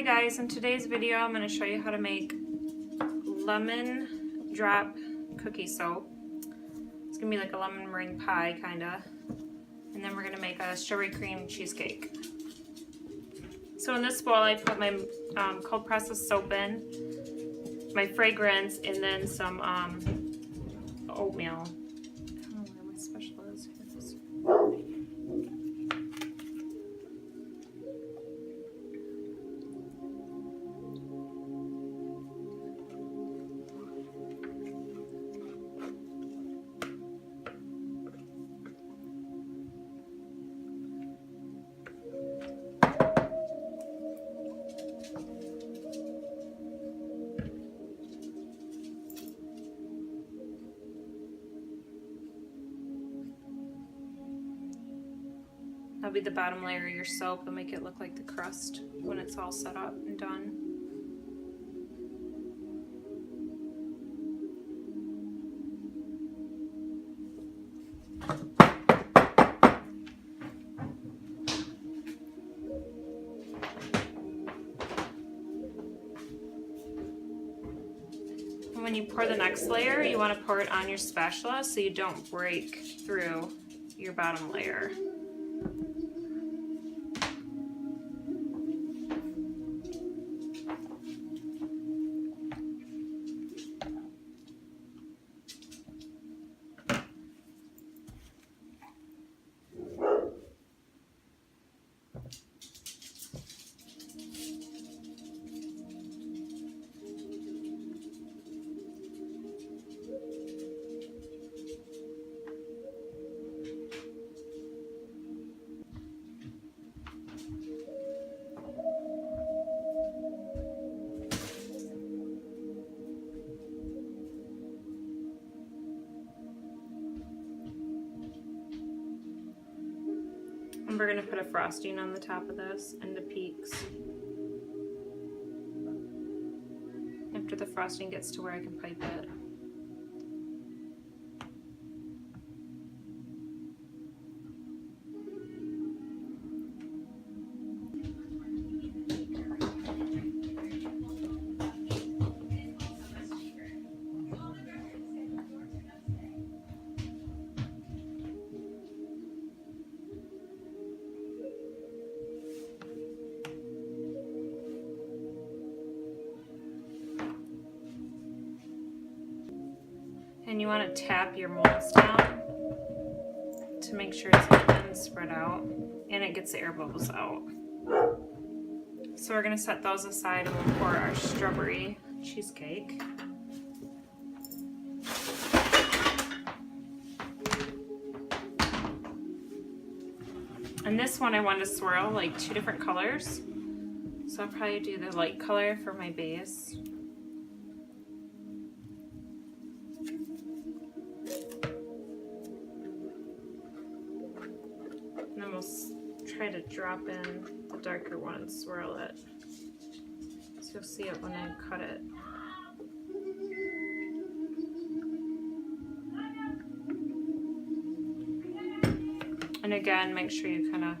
Hi guys, in today's video I'm going to show you how to make lemon drop cookie soap. It's going to be like a lemon meringue pie kinda. And then we're going to make a strawberry cream cheesecake. So in this bowl I put my cold processed soap in, my fragrance, and then some oatmeal. I don't know where my special is. Here it is. That'll be the bottom layer of your soap and make it look like the crust when it's all set up and done. And when you pour the next layer, you want to pour it on your spatula so you don't break through your bottom layer. And we're going to put a frosting on the top of this and the peaks. After the frosting gets to where I can pipe it. And you want to tap your molds down to make sure it's even and spread out and it gets the air bubbles out. So we're going to set those aside and we'll pour our strawberry cheesecake. And this one I want to swirl like 2 different colors. So I'll probably do the light color for my base. And then we'll try to drop in the darker one and swirl it. So you'll see it when I cut it. And again, make sure you kind of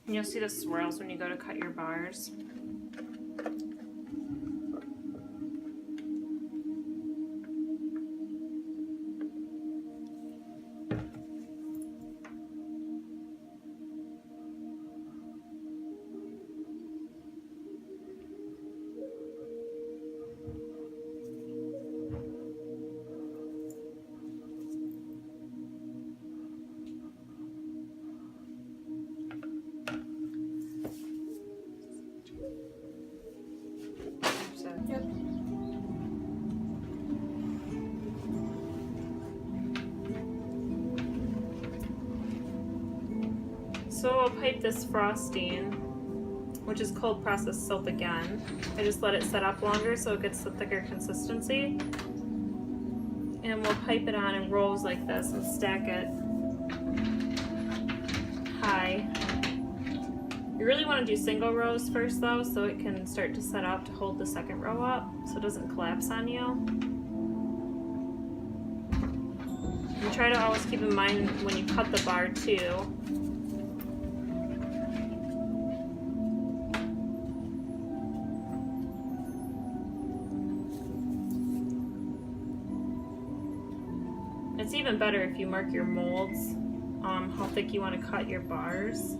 and you'll see the swirls when you go to cut your bars. So I'll pipe this frosting, which is cold processed soap again. I just let it set up longer so it gets the thicker consistency. And we'll pipe it on in rows like this and stack it high. You really want to do single rows first though, so it can start to set up to hold the second row up so it doesn't collapse on you. And try to always keep in mind when you cut the bar too. It's even better if you mark your molds, how thick you want to cut your bars.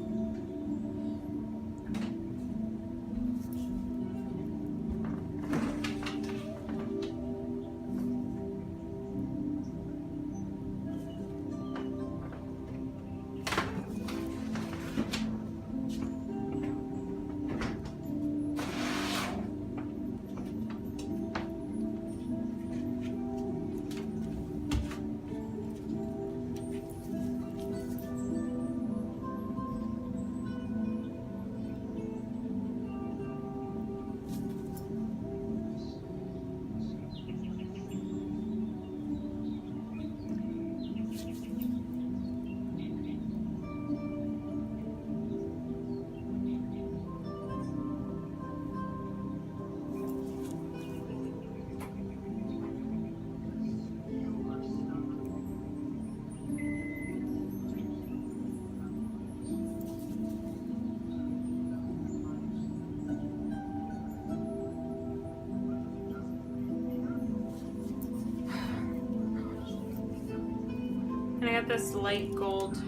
And I got this light gold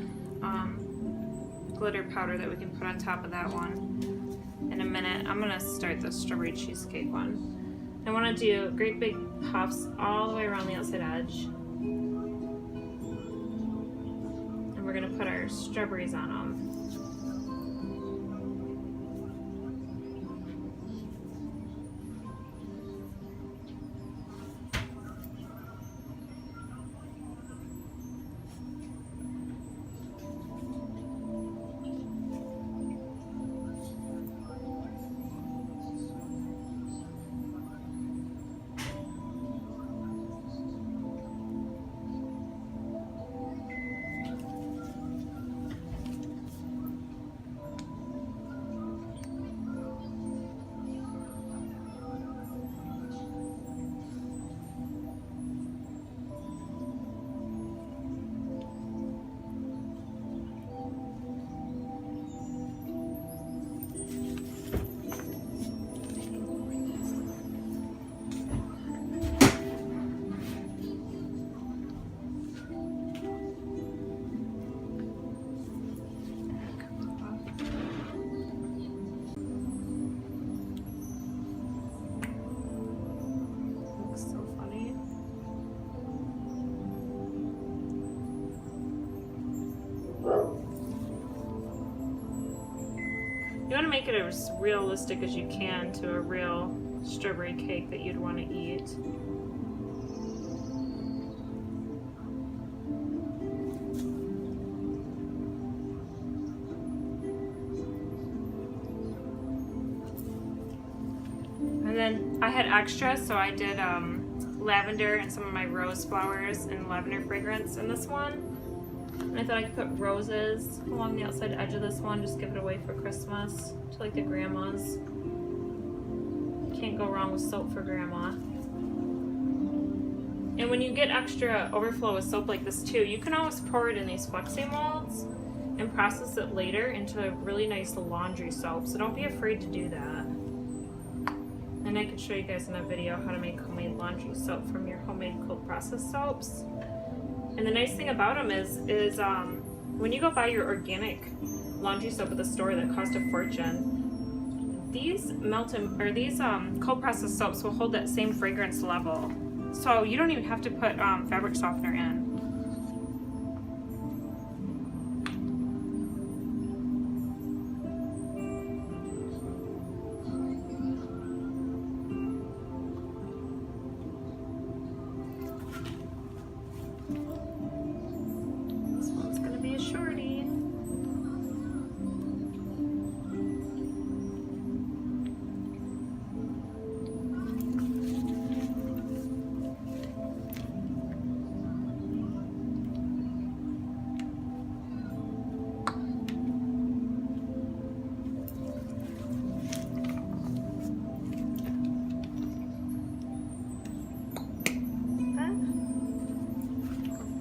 glitter powder that we can put on top of that one in a minute. I'm gonna start the strawberry cheesecake one. I want to do great big puffs all the way around the outside edge. And we're gonna put our strawberries on them. You want to make it as realistic as you can to a real strawberry cake that you'd want to eat. And then I had extra, so I did lavender and some of my rose flowers and lavender fragrance in this one. And I thought I could put roses along the outside edge of this one, just give it away for Christmas to like the grandmas. Can't go wrong with soap for grandma. And when you get extra overflow with soap like this too, you can always pour it in these flexi molds and process it later into a really nice laundry soap. So don't be afraid to do that. And I could show you guys in a video how to make homemade laundry soap from your homemade cold processed soaps. And the nice thing about them is when you go buy your organic laundry soap at the store that cost a fortune, these cold processed soaps will hold that same fragrance level. So you don't even have to put fabric softener in.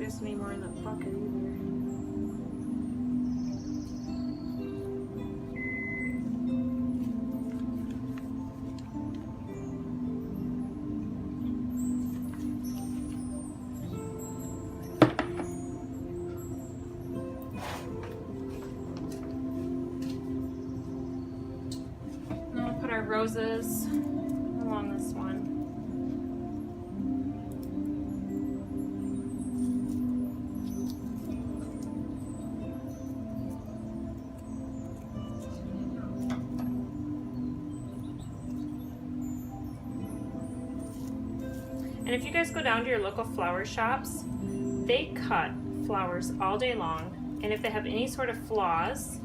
there's any more in the bucket either. Now we'll put our roses along this one. And if you guys go down to your local flower shops, they cut flowers all day long, and if they have any sort of flaws,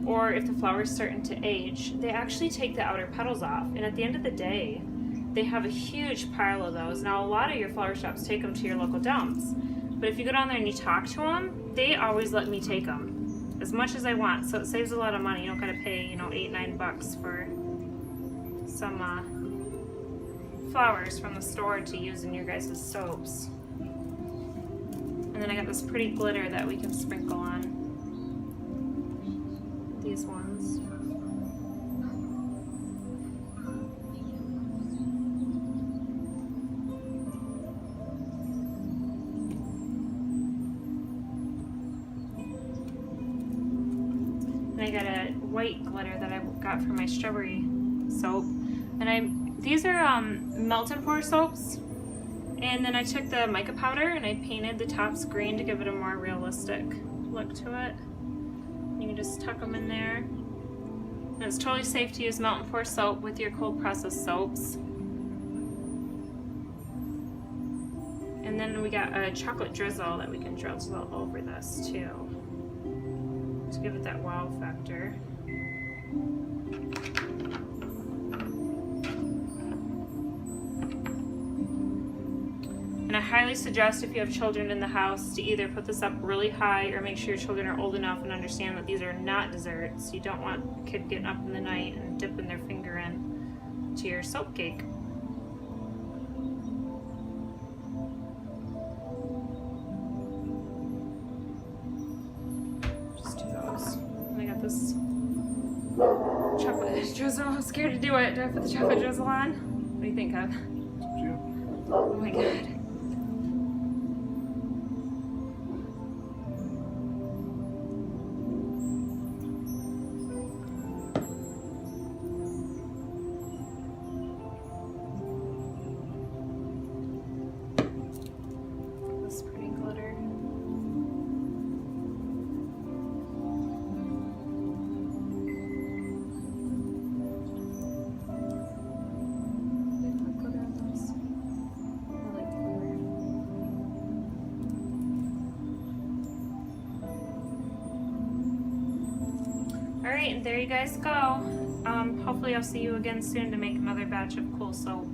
or if the flower is starting to age, they actually take the outer petals off, and at the end of the day, they have a huge pile of those. Now, a lot of your flower shops take them to your local dumps, but if you go down there and you talk to them, they always let me take them as much as I want, so it saves a lot of money. You don't gotta pay, you know, $8-9 for some flowers from the store to use in your guys' soaps. And then I got this pretty glitter that we can sprinkle on these ones. And I got a white glitter that I got from my strawberry soap. And these are melt and pour soaps, and then I took the mica powder and I painted the tops green to give it a more realistic look to it. You can just tuck them in there. And it's totally safe to use melt and pour soap with your cold processed soaps. And then we got a chocolate drizzle that we can drizzle over this too, to give it that wow factor. And I highly suggest, if you have children in the house, to either put this up really high or make sure your children are old enough and understand that these are not desserts. You don't want a kid getting up in the night and dipping their finger in to your soap cake. Just do those. And I got this chocolate drizzle. I'm scared to do it. Do I put the chocolate drizzle on? What do you think, Kev? Oh my god. This pretty glitter. Alright, and there you guys go. Hopefully I'll see you again soon to make another batch of cool soap.